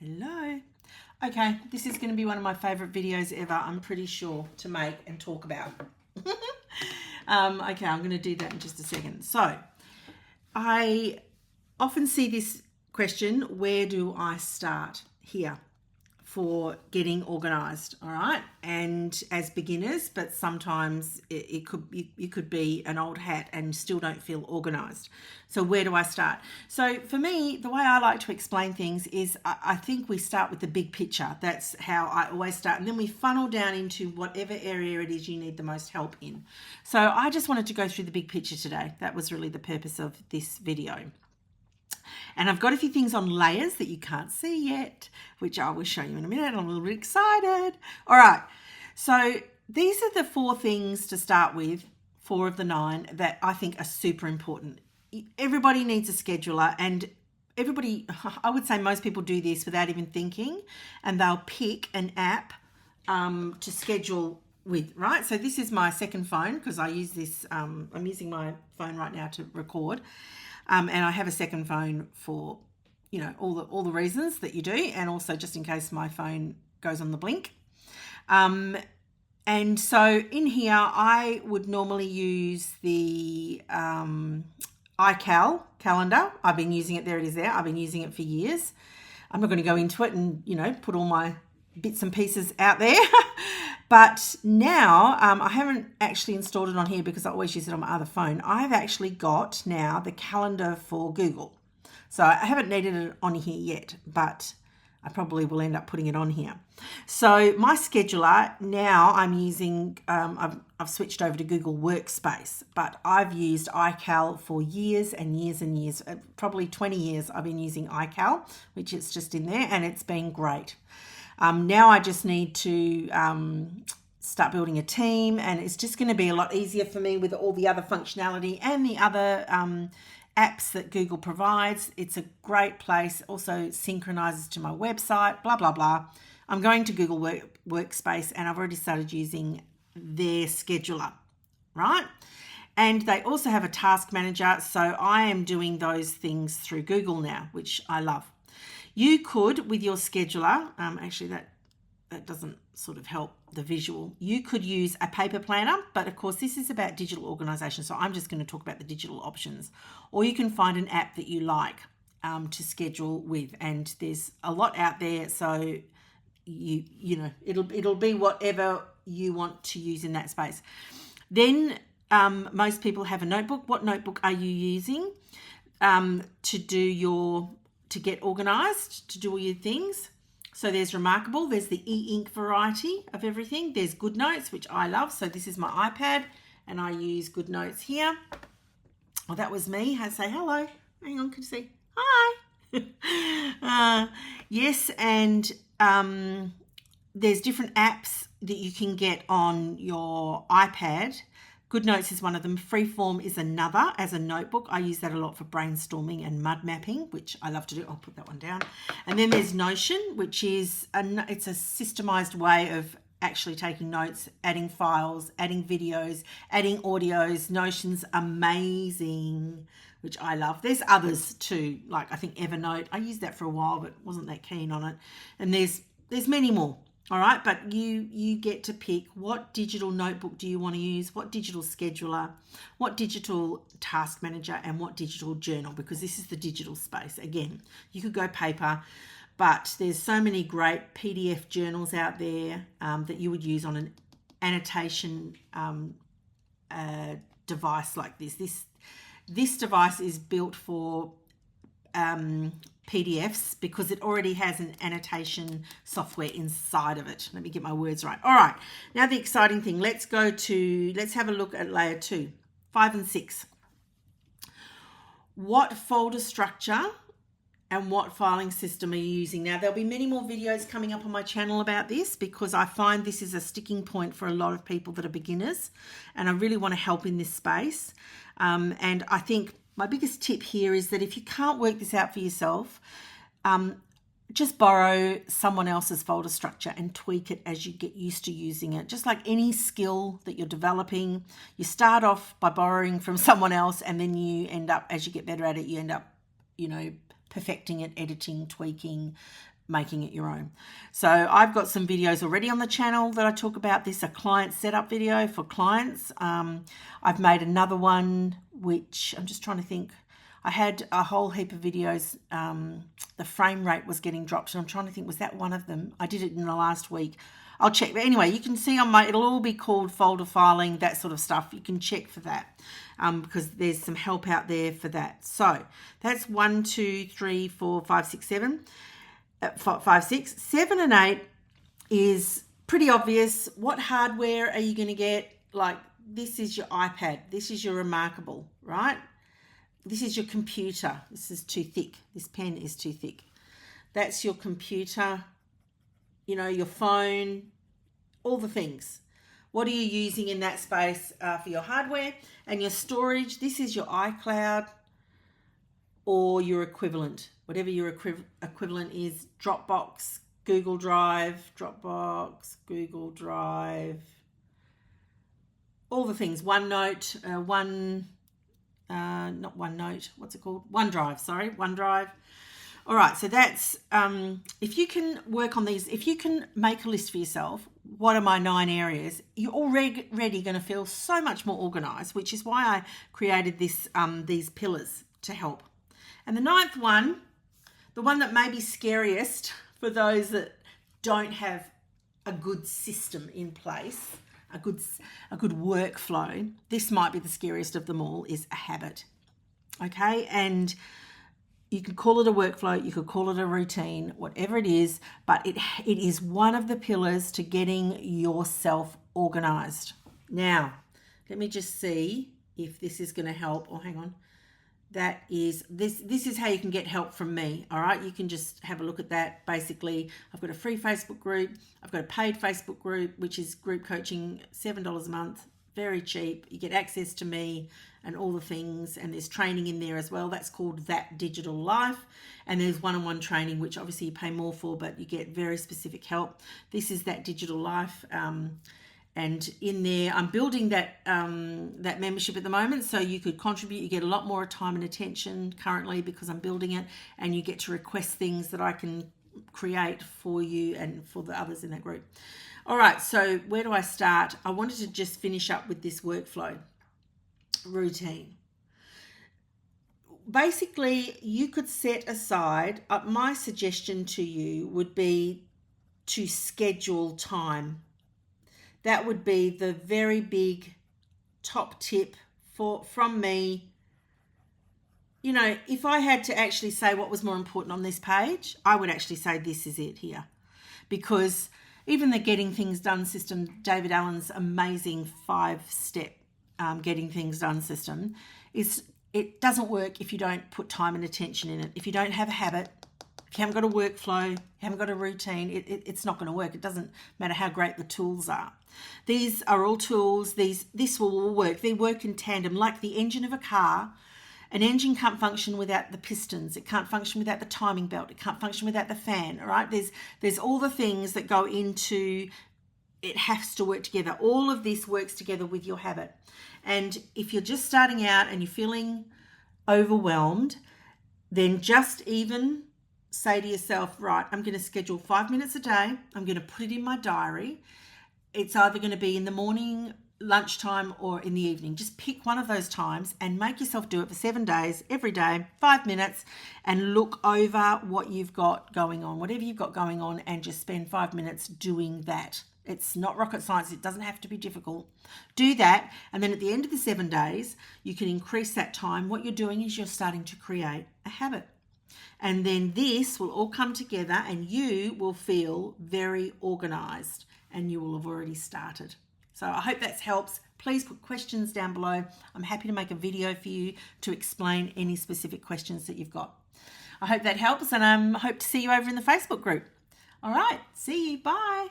Hello. Okay, this is going to be one of my favorite videos ever, I'm pretty sure, to make and talk about. Okay, I'm going to do that in just a second. So, I often see this question, where do I start? Here, for getting organized, all right? And as beginners, but sometimes it could be an old hat and still don't feel organized. So where do I start? So for me, the way I like to explain things is I think we start with the big picture. That's how I always start. And then we funnel down into whatever area it is you need the most help in. So I just wanted to go through the big picture today. That was really the purpose of this video. And I've got a few things on layers that you can't see yet, which I will show you in a minute. I'm a little bit excited. All right. So these are the 4 things to start with, 4 of the 9 that I think are super important. Everybody needs a scheduler, and everybody, I would say most people do this without even thinking, and they'll pick an app to schedule with, right? So this is my second phone because I use this, I'm using my phone right now to record. And I have a second phone for, all the reasons that you do, and also just in case my phone goes on the blink. And so in here, I would normally use the iCal calendar. I've been using it. There it is there. I've been using it for years. I'm not going to go into it and, put all my bits and pieces out there. But now I haven't actually installed it on here because I always use it on my other phone. I've actually got now the calendar for Google. So I haven't needed it on here yet, but I probably will end up putting it on here. So my scheduler now I'm using, I've switched over to Google Workspace, but I've used iCal for years and years and years, probably 20 years I've been using iCal, which is just in there, and it's been great. Now I just need to start building a team, and it's just going to be a lot easier for me with all the other functionality and the other apps that Google provides. It's a great place, also synchronizes to my website, blah, blah, blah. I'm going to Google Workspace, and I've already started using their scheduler, right? And they also have a task manager, so I am doing those things through Google now, which I love. You could, with your scheduler, actually that doesn't sort of help the visual. You could use a paper planner, but of course this is about digital organization, so I'm just going to talk about the digital options. Or you can find an app that you like to schedule with, and there's a lot out there, so it'll be whatever you want to use in that space. Then most people have a notebook. What notebook are you using to get organized, to do all your things? So there's Remarkable, there's the e-ink variety of everything. There's GoodNotes, which I love. So this is my iPad, and I use GoodNotes here. Oh, that was me. Say hello. Hang on, can you see? Hi. Yes, and there's different apps that you can get on your iPad. GoodNotes is one of them. Freeform is another as a notebook. I use that a lot for brainstorming and mud mapping, which I love to do. I'll put that one down. And then there's Notion, which is it's a systemized way of actually taking notes, adding files, adding videos, adding audios. Notion's amazing, which I love. There's others too, like I think Evernote. I used that for a while, but wasn't that keen on it. And there's many more. All right, but you get to pick what digital notebook do you want to use, what digital scheduler, what digital task manager, and what digital journal, because this is the digital space. Again, you could go paper, but there's so many great PDF journals out there that you would use on an annotation device like this. This device is built for PDFs because it already has an annotation software inside of it. Let me get my words right. All right, now the exciting thing. Let's have a look at layer 2, 5 and 6. What folder structure and what filing system are you using? Now, there'll be many more videos coming up on my channel about this because I find this is a sticking point for a lot of people that are beginners, and I really want to help in this space. And I think my biggest tip here is that if you can't work this out for yourself, just borrow someone else's folder structure and tweak it as you get used to using it. Just like any skill that you're developing, you start off by borrowing from someone else, and then you end up, as you get better at it, you end up, perfecting it, editing, tweaking, making it your own. So I've got some videos already on the channel that I talk about this, a client setup video for clients. I've made another one, which I'm just trying to think. I had a whole heap of videos. The frame rate was getting dropped, and I'm trying to think, was that one of them? I did it in the last week. I'll check. But anyway, you can see on my, it'll all be called folder filing, that sort of stuff. You can check for that because there's some help out there for that. So that's 1, 2, 3, 4, 5, 6, 7. 5, 6, 7 and 8 is pretty obvious. What hardware are you going to get? Like, this is your iPad. This is your Remarkable, right? This is your computer. This is too thick. This pen is too thick. That's your computer, you know, your phone, all the things. What are you using in that space for your hardware? And your storage, this is your iCloud or your equivalent, whatever your equivalent is. Dropbox, Google Drive, Dropbox, Google Drive, all the things. OneNote, not OneNote, what's it called? OneDrive, sorry, OneDrive. All right, so that's, if you can work on these, if you can make a list for yourself, what are my 9 areas, you're already going to feel so much more organized, which is why I created this, these pillars to help. And the 9th one, the one that may be scariest for those that don't have a good system in place, a good workflow, this might be the scariest of them all, is a habit. Okay, and you could call it a workflow, you could call it a routine, whatever it is, but it is one of the pillars to getting yourself organized. Now, let me just see if this is going to help. Oh, hang on. That is, this is how you can get help from me. All right, you can just have a look at that. Basically, I've got a free Facebook group. I've got a paid Facebook group, which is group coaching, $7 a month, very cheap. You get access to me and all the things, and there's training in there as well. That's called That Digital Life. And there's one-on-one training, which obviously you pay more for, but you get very specific help. This is That Digital Life. And in there, I'm building that that membership at the moment, so you could contribute. You get a lot more time and attention currently because I'm building it, and you get to request things that I can create for you and for the others in that group. All right, so where do I start? I wanted to just finish up with this workflow routine. Basically, you could set aside, my suggestion to you would be to schedule time. That would be the very big top tip from me. You know, if I had to actually say what was more important on this page, I would actually say this is it here. Because even the Getting Things Done system, David Allen's amazing 5-step Getting Things Done system, it doesn't work if you don't put time and attention in it. If you don't have a habit, if you haven't got a workflow, you haven't got a routine, it's not going to work. It doesn't matter how great the tools are. These are all tools. This will all work. They work in tandem, like the engine of a car. An engine can't function without the pistons. It can't function without the timing belt. It can't function without the fan, all right? There's all the things that go into it. Has to work together. All of this works together with your habit. And if you're just starting out and you're feeling overwhelmed, then just even say to yourself, right, I'm going to schedule 5 minutes a day. I'm going to put it in my diary. It's either going to be in the morning, lunchtime, or in the evening. Just pick one of those times and make yourself do it for 7 days, every day, 5 minutes, and look over what you've got going on, whatever you've got going on, and just spend 5 minutes doing that. It's not rocket science. It doesn't have to be difficult. Do that. And then at the end of the 7 days, you can increase that time. What you're doing is you're starting to create a habit. And then this will all come together and you will feel very organized and you will have already started. So I hope that helps. Please put questions down below. I'm happy to make a video for you to explain any specific questions that you've got. I hope that helps, and I hope to see you over in the Facebook group. All right, see you. Bye.